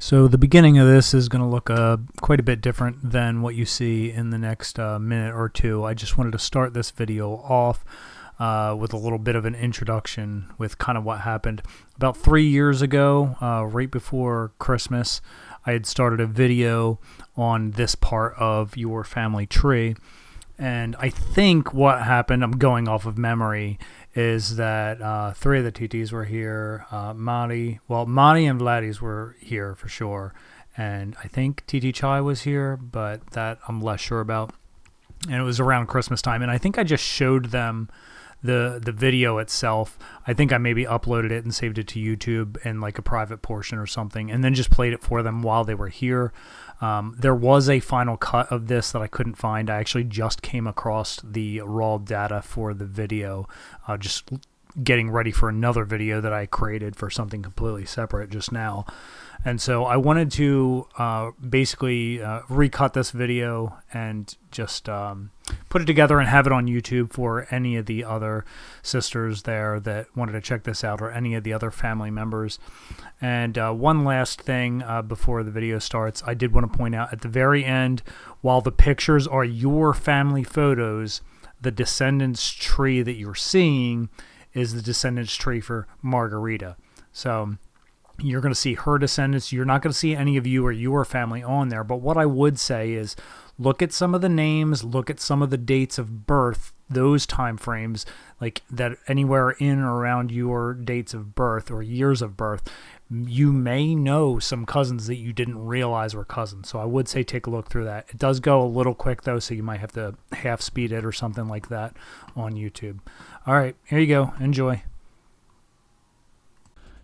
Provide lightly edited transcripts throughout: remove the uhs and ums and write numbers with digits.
So the beginning of this is going to look quite a bit different than what you see in the next minute or two. I just wanted to start this video off with a little bit of an introduction with kind of what happened. About 3 years ago, right before Christmas, I had started a video on this part of your family tree. And I think what happened, I'm going off of memory, is that 3 of the TTs were here. Mari and Vladdy's were here for sure. And I think TT Chai was here, but that I'm less sure about. And it was around Christmas time. And I think I just showed them the video itself. I think I maybe uploaded it and saved it to YouTube in like a private portion or something, and then just played it for them while they were here. There was a final cut of this that I couldn't find. I actually just came across the raw data for the video, just getting ready for another video that I created for something completely separate just now. And so I wanted to basically recut this video and just put it together and have it on YouTube for any of the other sisters there that wanted to check this out, or any of the other family members. And one last thing before the video starts, I did want to point out at the very end, while the pictures are your family photos, the Descendants tree that you're seeing is the Descendants tree for Margarita. So you're going to see her descendants. You're not going to see any of you or your family on there. But what I would say is look at some of the names, look at some of the dates of birth, those time frames, like that anywhere in or around your dates of birth or years of birth. You may know some cousins that you didn't realize were cousins. So I would say take a look through that. It does go a little quick, though, so you might have to half speed it or something like that on YouTube. All right, here you go. Enjoy.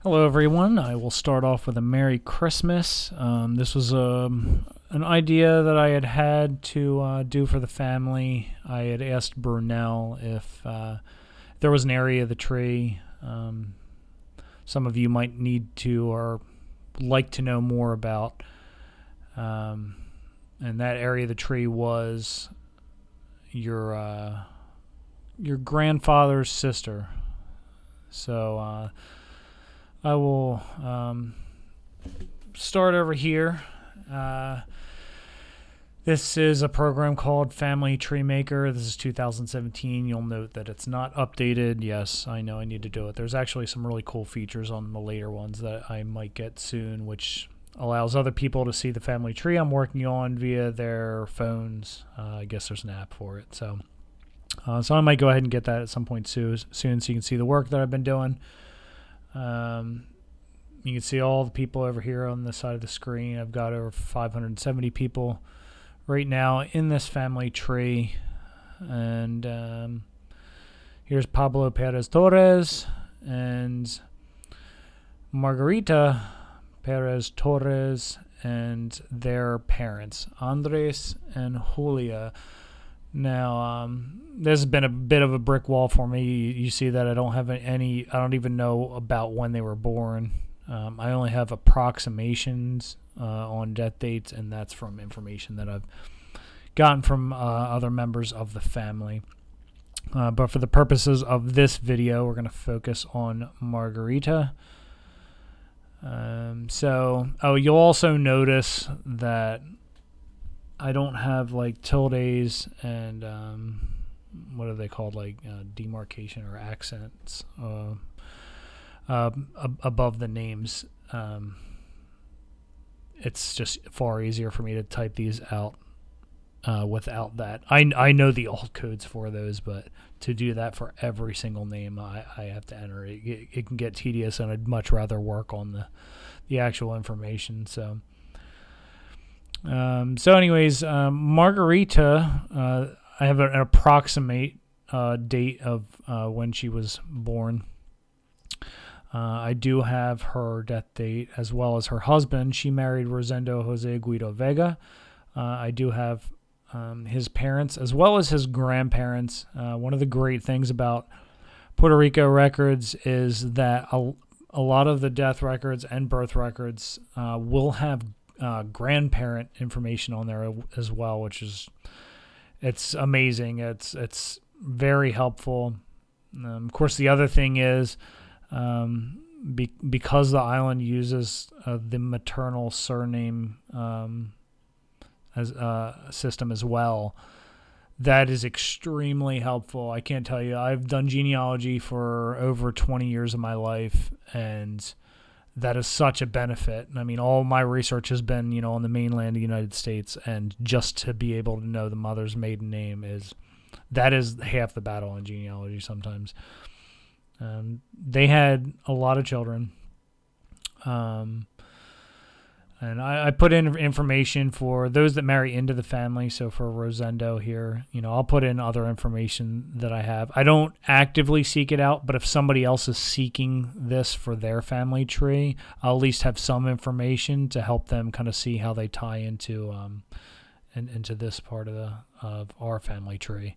Hello everyone, I will start off with a Merry Christmas. This was an idea that I had to do for the family. I had asked Brunel if there was an area of the tree some of you might need to or like to know more about. And that area of the tree was your grandfather's sister. So I will start over here. This is a program called Family Tree Maker. This is 2017. You'll note that it's not updated. Yes, I know I need to do it. There's actually some really cool features on the later ones that I might get soon, which allows other people to see the family tree I'm working on via their phones. I guess there's an app for it. So I might go ahead and get that at some point soon so you can see the work that I've been doing. You can see all the people over here on the side of the screen. I've got over 570 people right now in this family tree. And here's Pablo Perez Torres and Margarita Perez Torres and their parents, Andres and Julia. Now, this has been a bit of a brick wall for me. You see that I don't have I don't even know about when they were born. I only have approximations on death dates, and that's from information that I've gotten from other members of the family. But for the purposes of this video, we're going to focus on Margarita. You'll also notice that I don't have like tildes and what are they called, like demarcation or accents above the names. It's just far easier for me to type these out without that. I know the alt codes for those, but to do that for every single name, I have to enter it. It can get tedious, and I'd much rather work on the actual information. So anyways, Margarita, I have an approximate date of when she was born. I do have her death date as well as her husband. She married Rosendo Jose Guido Vega. I do have his parents as well as his grandparents. One of the great things about Puerto Rico records is that a lot of the death records and birth records will have grandparent information on there as well, which is it's amazing. It's very helpful. Of course, the other thing is because the island uses the maternal surname as system as well, that is extremely helpful. I can't tell you. I've done genealogy for over 20 years of my life, and that is such a benefit. I mean, all my research has been, on the mainland of the United States, and just to be able to know the mother's maiden name is half the battle in genealogy sometimes. They had a lot of children. And I put in information for those that marry into the family. So for Rosendo here, I'll put in other information that I have. I don't actively seek it out, but if somebody else is seeking this for their family tree, I'll at least have some information to help them kind of see how they tie into this part of our family tree.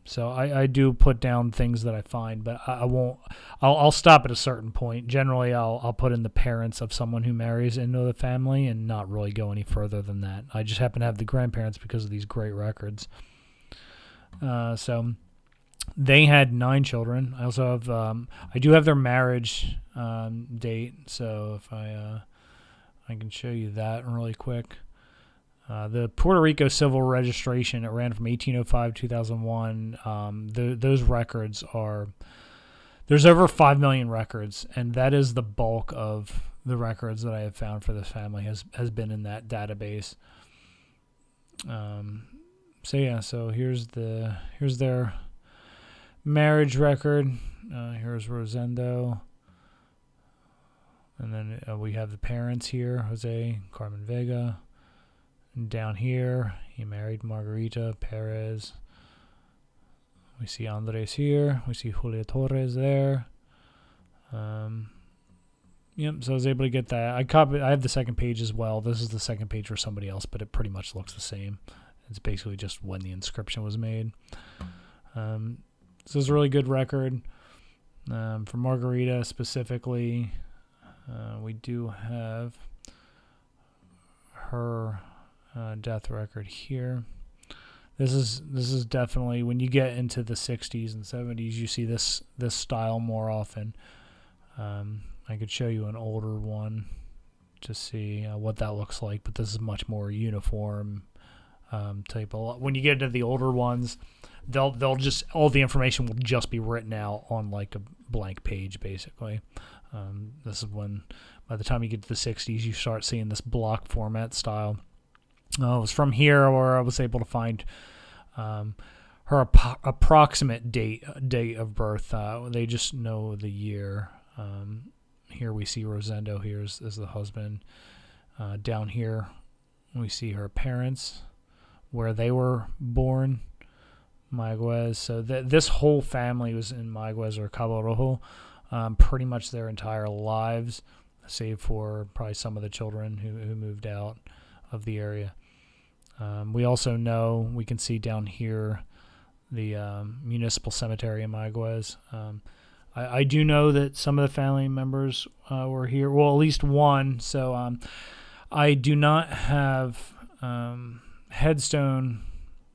So I do put down things that I find, but I won't. I'll stop at a certain point. Generally, I'll put in the parents of someone who marries into the family and not really go any further than that. I just happen to have the grandparents because of these great records. So they had 9 children. I also have I do have their marriage date. So if I can show you that really quick. The Puerto Rico civil registration, it ran from 1805 to 2001. Those records there's over 5 million records, and that is the bulk of the records that I have found for this family has been in that database. So here's their marriage record. Here's Rosendo. And then we have the parents here, Jose, Carmen Vega. Down here, he married Margarita, Perez. We see Andres here. We see Julia Torres there. Yep, so I was able to get that. I have the second page as well. This is the second page for somebody else, but it pretty much looks the same. It's basically just when the inscription was made. This is a really good record. For Margarita specifically, we do have her death record here. This is definitely, when you get into the 60s and 70s, you see this style more often. I could show you an older one to see what that looks like, but this is much more uniform type of. When you get into the older ones, they'll just, all the information will just be written out on like a blank page basically. This is when, by the time you get to the 60s, you start seeing this block format style. It was from here where I was able to find her approximate date of birth. They just know the year. Here we see Rosendo here is the husband. Down here we see her parents, where they were born, Mayaguez. So this whole family was in Mayaguez or Cabo Rojo pretty much their entire lives, save for probably some of the children who moved out of the area. We also know, we can see down here the municipal cemetery in Mayaguez. I do know that some of the family members were here, well, at least one. So I do not have headstone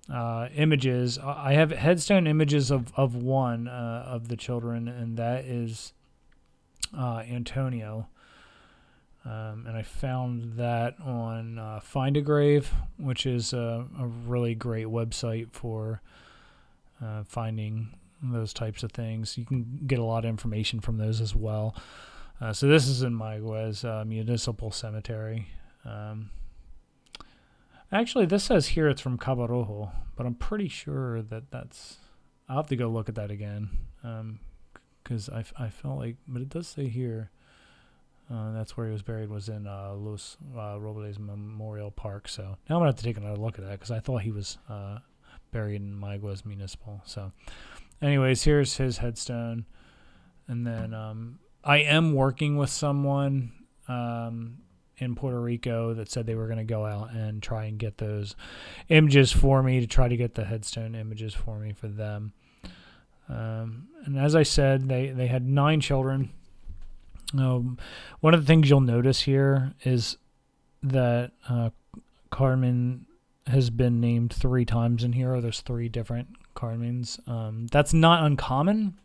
images. I have headstone images of one of the children, and that is Antonio. And I found that on Find a Grave, which is a really great website for finding those types of things. You can get a lot of information from those as well. So this is in Mayaguez Municipal Cemetery. Actually, this says here it's from Cabo Rojo, but I'm pretty sure that's... I'll have to go look at that again, because I felt like... But it does say here... that's where he was buried, was in Los Robles Memorial Park. So now I'm going to have to take another look at that, because I thought he was buried in Mayaguez Municipal. So anyways, here's his headstone. And then I am working with someone in Puerto Rico that said they were going to go out and try and get those images for me, to try to get the headstone images for me for them. And as I said, they had 9 children. One of the things you'll notice here is that Carmen has been named 3 times in here. There's 3 different Carmens. That's not uncommon.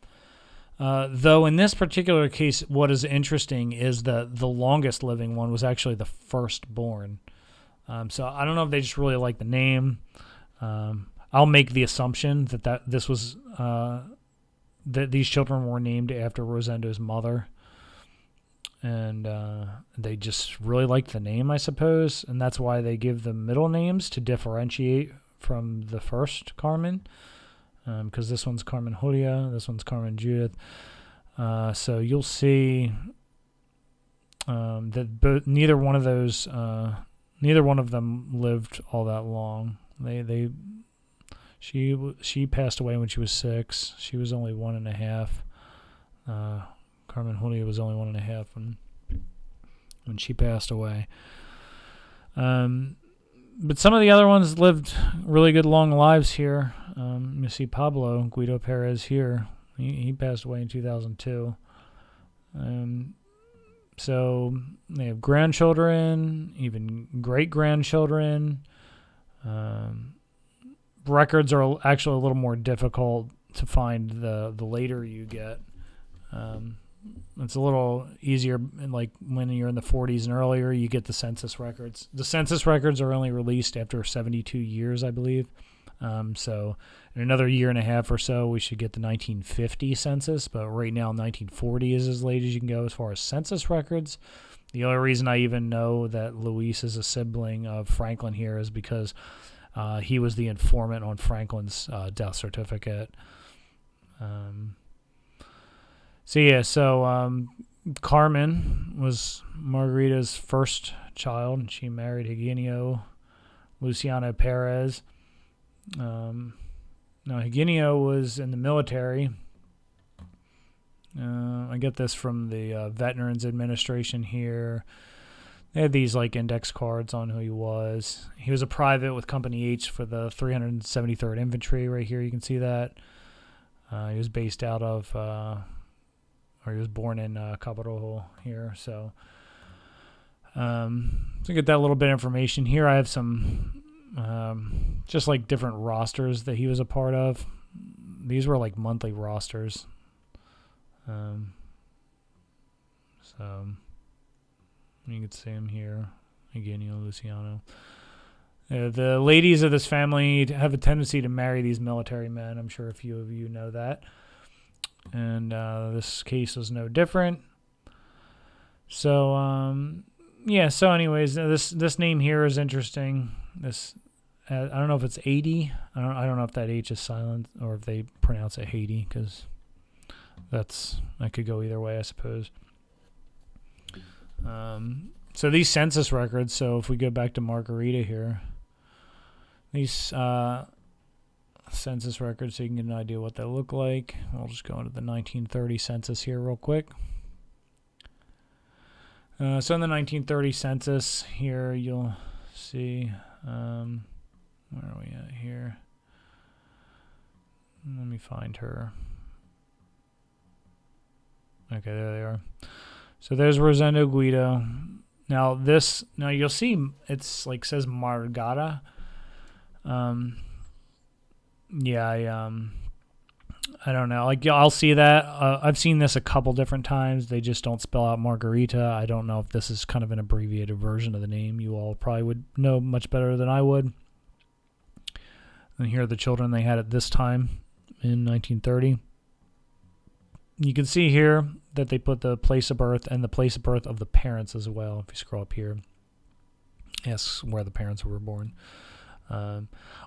Though in this particular case, what is interesting is that the longest living one was actually the firstborn. So I don't know if they just really like the name. I'll make the assumption that this was that these children were named after Rosendo's mother, and they just really liked the name, I suppose, and that's why they give them middle names to differentiate from the first Carmen. Because this one's Carmen Julia, this one's Carmen Judith. So you'll see that neither one of them lived all that long. She passed away when she was 6. She was only 1.5. Carmen Julia was only 1.5 when she passed away. But some of the other ones lived really good long lives here. You see Pablo Guido Perez here. He passed away in 2002. So they have grandchildren, even great-grandchildren. Records are actually a little more difficult to find the later you get. It's a little easier, like when you're in the 40s and earlier, you get the census records. The census records are only released after 72 years, I believe. So in another year and a half or so, we should get the 1950 census. But right now, 1940 is as late as you can go as far as census records. The only reason I even know that Luis is a sibling of Franklin here is because he was the informant on Franklin's death certificate. So Carmen was Margarita's first child, and she married Eugenio Luciano Perez. Now, Eugenio was in the military. I get this from the Veterans Administration here. They had these like index cards on who he was. He was a private with Company H for the 373rd Infantry. Right here, you can see that. He was based out of... or he was born in Cabo here. So to get that little bit of information here, I have some just like different rosters that he was a part of. These were like monthly rosters. So you can see him here, Eugenio Luciano. The ladies of this family have a tendency to marry these military men. I'm sure a few of you know that. And this case was no different. So, yeah, so anyways, this name here is interesting. This, I don't know if it's 80. I don't know if that H is silent or if they pronounce it Haiti, because that could go either way, I suppose. So these census records, so if we go back to Margarita here, these census records, so you can get an idea what they look like. We'll just go into the 1930 census here real quick. So in the 1930 census here, you'll see, where are we at here? Let me find her. Okay, there they are. So there's Rosendo Guido. Now you'll see it's like says Margarita. Yeah, I don't know. Like, I'll see that. I've seen this a couple different times. They just don't spell out Margarita. I don't know if this is kind of an abbreviated version of the name. You all probably would know much better than I would. And here are the children they had at this time in 1930. You can see here that they put the place of birth and the place of birth of the parents as well. If you scroll up here, yes, where the parents were born.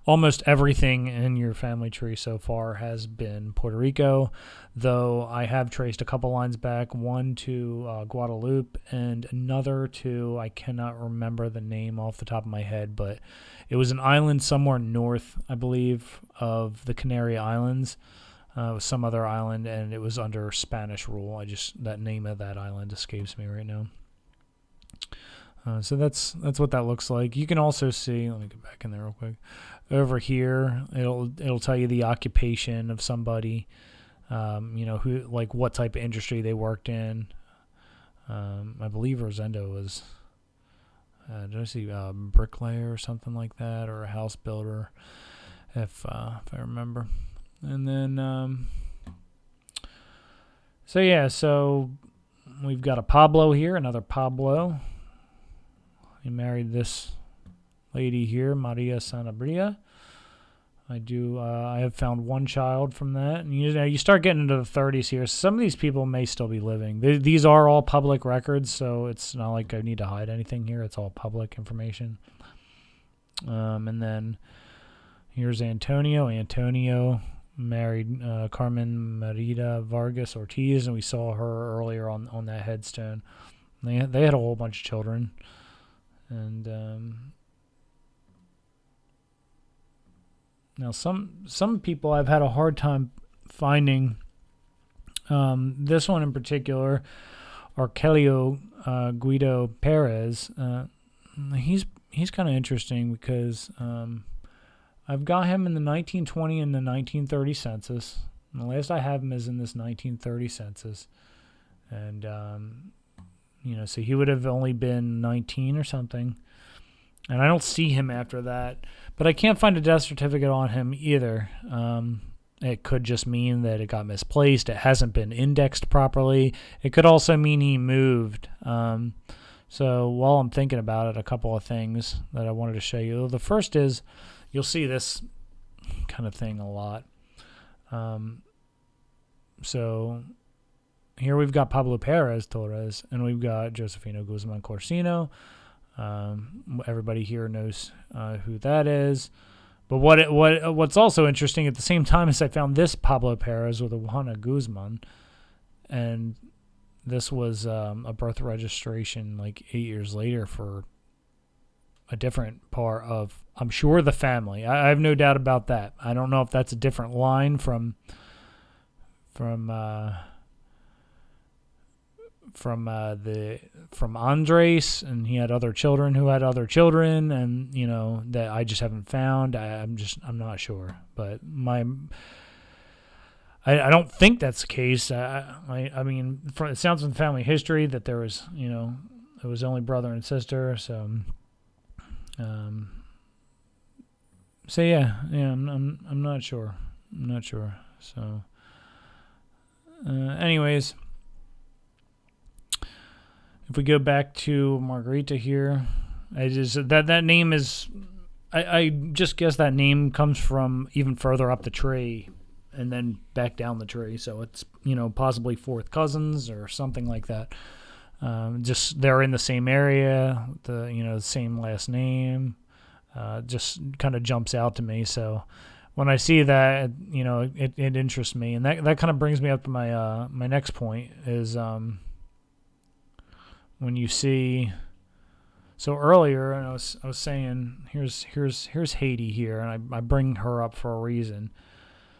Almost everything in your family tree so far has been Puerto Rico, though I have traced a couple lines back, one to Guadeloupe and another to, I cannot remember the name off the top of my head, but it was an island somewhere north, I believe, of the Canary Islands. It was some other island, and it was under Spanish rule. That name of that island escapes me right now. So that's what that looks like. You can also see, let me get back in there real quick. Over here, it'll tell you the occupation of somebody, who, like, what type of industry they worked in. I believe Rosendo was, did I see bricklayer or something like that, or a house builder, if I remember. And then So yeah, so we've got a Pablo here, another Pablo. He married this lady here, Maria Sanabria. I have found one child from that. And you start getting into the 30s here. Some of these people may still be living. These are all public records, so it's not like I need to hide anything here. It's all public information. And then here's Antonio. Antonio married Carmen Margarita Vargas Ortiz, and we saw her earlier on that headstone. They had a whole bunch of children. And now some people I've had a hard time finding. This one in particular, Arkelio Guido Perez. He's kind of interesting because I've got him in the 1920 and the 1930 census. And the last I have him is in this 1930 census, and so he would have only been 19 or something. And I don't see him after that. But I can't find a death certificate on him either. It could just mean that it got misplaced. It hasn't been indexed properly. It could also mean he moved. So while I'm thinking about it, a couple of things that I wanted to show you. The first is, you'll see this kind of thing a lot. So here we've got Pablo Perez Torres, and we've got Josefino Guzman Corsino. Everybody here knows who that is. But what's also interesting at the same time is I found this Pablo Perez with a Juana Guzman, and this was a birth registration like 8 years later for a different part of, I'm sure, the family. I have no doubt about that. I don't know if that's a different line from Andres, and he had other children who had other children, and that I just haven't found. I'm not sure, but I don't think that's the case. I mean, it sounds from family history that there was it was only brother and sister. So yeah, I'm not sure. So anyways. If we go back to Margarita here, that name is, I just guess that name comes from even further up the tree and then back down the tree. So it's, possibly fourth cousins or something like that. Just they're in the same area, the same last name. Just kind of jumps out to me. So when I see that, it interests me, and that kind of brings me up to my my next point is when you see, so earlier, and I was saying here's Haiti here, and I bring her up for a reason.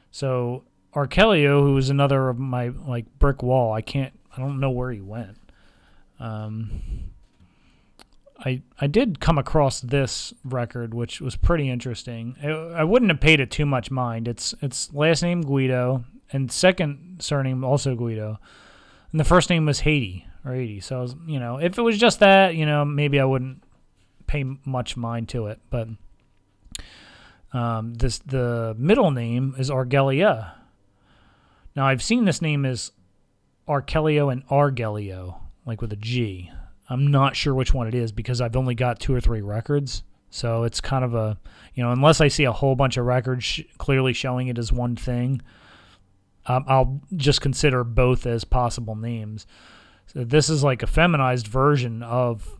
So Arkelio, who was another of my brick wall, I don't know where he went. I did come across this record, which was pretty interesting. I wouldn't have paid it too much mind. It's last name Guido and second surname also Guido, and the first name was Haiti. So I was, if it was just that, maybe I wouldn't pay much mind to it. But the middle name is Argelia. Now I've seen this name as Arkelio and Argelio, like with a G. I'm not sure which one it is because I've only got 2 or 3 records. So it's kind of a, unless I see a whole bunch of records clearly showing it as one thing, I'll just consider both as possible names. So this is like a feminized version of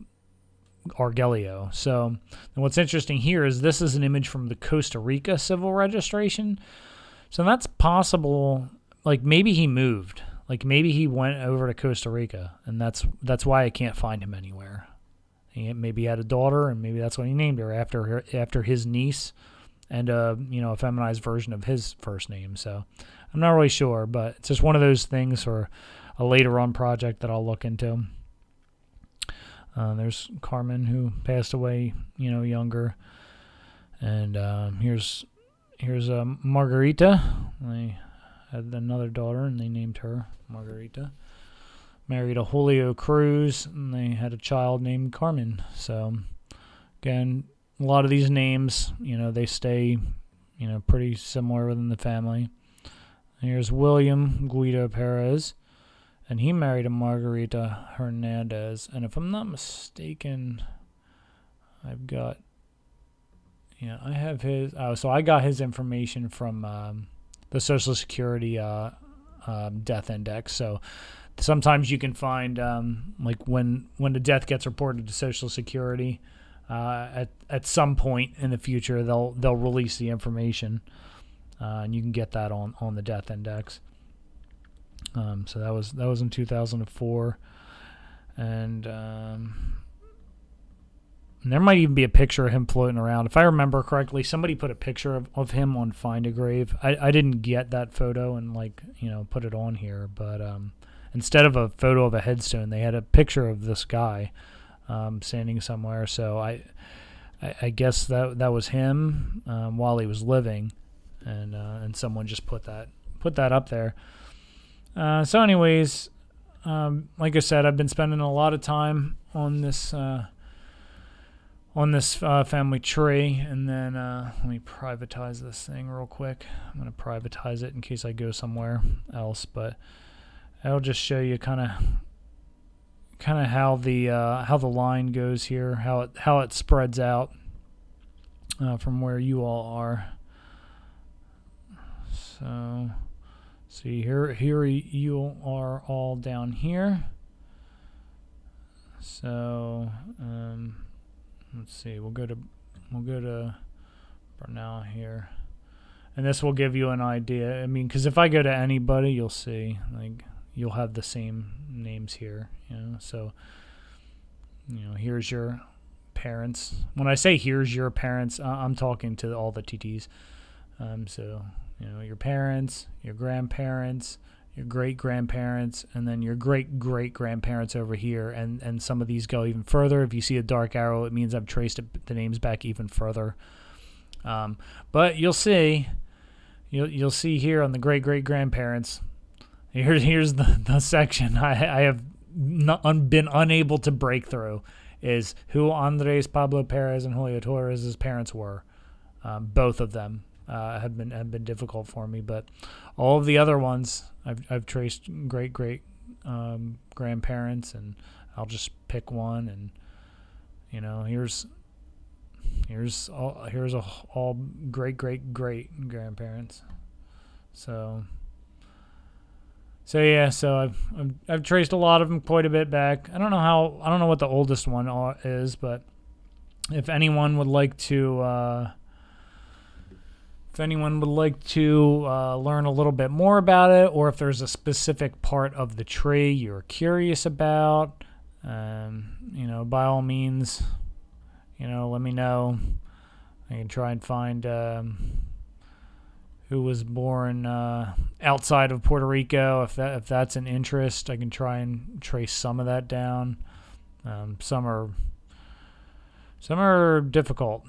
Argelio. So and what's interesting here is this is an image from the Costa Rica civil registration. So that's possible, like maybe he moved. Like maybe he went over to Costa Rica, and that's why I can't find him anywhere. Maybe he had a daughter, and maybe that's what he named her after his niece, and a feminized version of his first name. So I'm not really sure, but it's just one of those things for a later on project that I'll look into. There's Carmen, who passed away, younger, and here's Margarita. They had another daughter, and they named her Margarita. Married a Julio Cruz, and they had a child named Carmen. So, again, a lot of these names, they stay, pretty similar within the family. Here's William Guido Perez. And he married a Margarita Hernandez. And if I'm not mistaken, I've got, yeah, I have his, so I got his information from the Social Security death index. So sometimes you can find, like when the death gets reported to Social Security, at some point in the future, they'll release the information, and you can get that on the death index. So that was in 2004, and there might even be a picture of him floating around. If I remember correctly, somebody put a picture of him on Find a Grave. I didn't get that photo and put it on here, but instead of a photo of a headstone, they had a picture of this guy standing somewhere. So I guess that was him while he was living, and someone just put that up there. So anyways, like I said, I've been spending a lot of time on this family tree, and then let me privatize this thing real quick. I'm going to privatize it in case I go somewhere else, but I'll just show you kind of how the line goes here, how it spreads out from where you all are. So see here you are all down here. So let's see. We'll go to Bernal here, and this will give you an idea. I mean, because if I go to anybody, you'll see you'll have the same names here. So here's your parents. When I say here's your parents, I'm talking to all the TTs. So your parents, your grandparents, your great-grandparents, and then your great-great-grandparents over here, and some of these go even further. If you see a dark arrow, it means I've traced the names back even further. But you'll see see here on the great-great-grandparents, here's the section I have been unable to break through, is who Andres Pablo Perez and Julio Torres' parents were. Both of them have been difficult for me, but all of the other ones I've traced great grandparents, and I'll just pick one, and here's all great grandparents. So yeah, so I've traced a lot of them quite a bit back. I don't know what the oldest one is, but if anyone would like to learn a little bit more about it, or if there's a specific part of the tree you're curious about, by all means, let me know. I can try and find who was born outside of Puerto Rico. If that's an interest, I can try and trace some of that down. Some are difficult.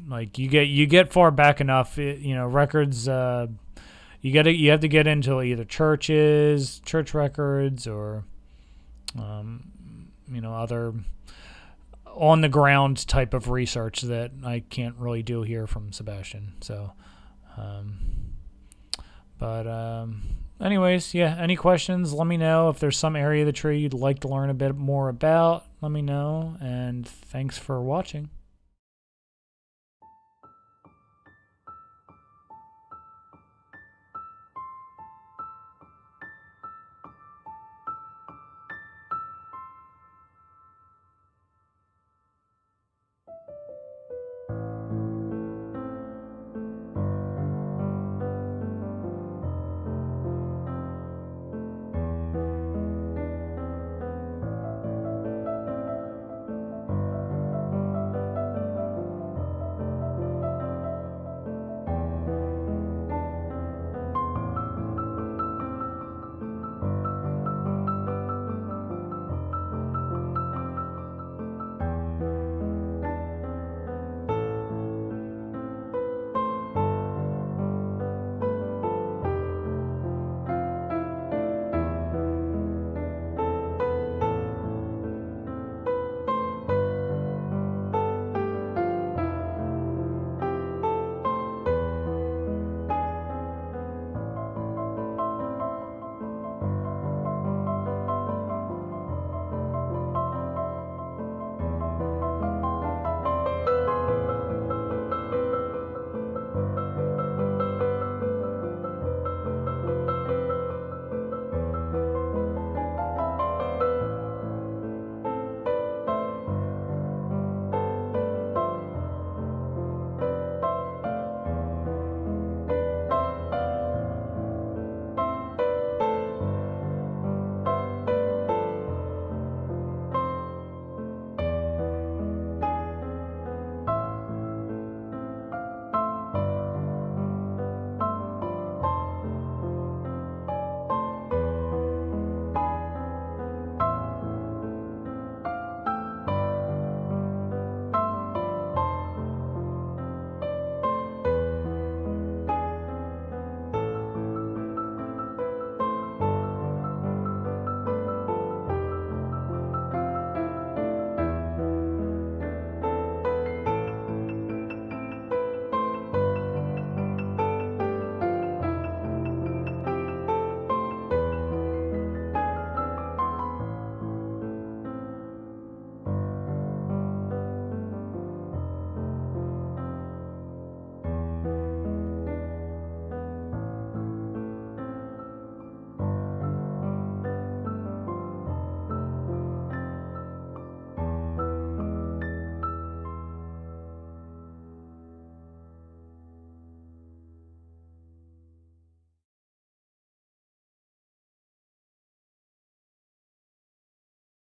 Like you get far back enough, records. You have to get into either church records, or other on the ground type of research that I can't really do here from Sebastian. So, anyways, yeah. Any questions? Let me know. If there's some area of the tree you'd like to learn a bit more about, let me know. And thanks for watching.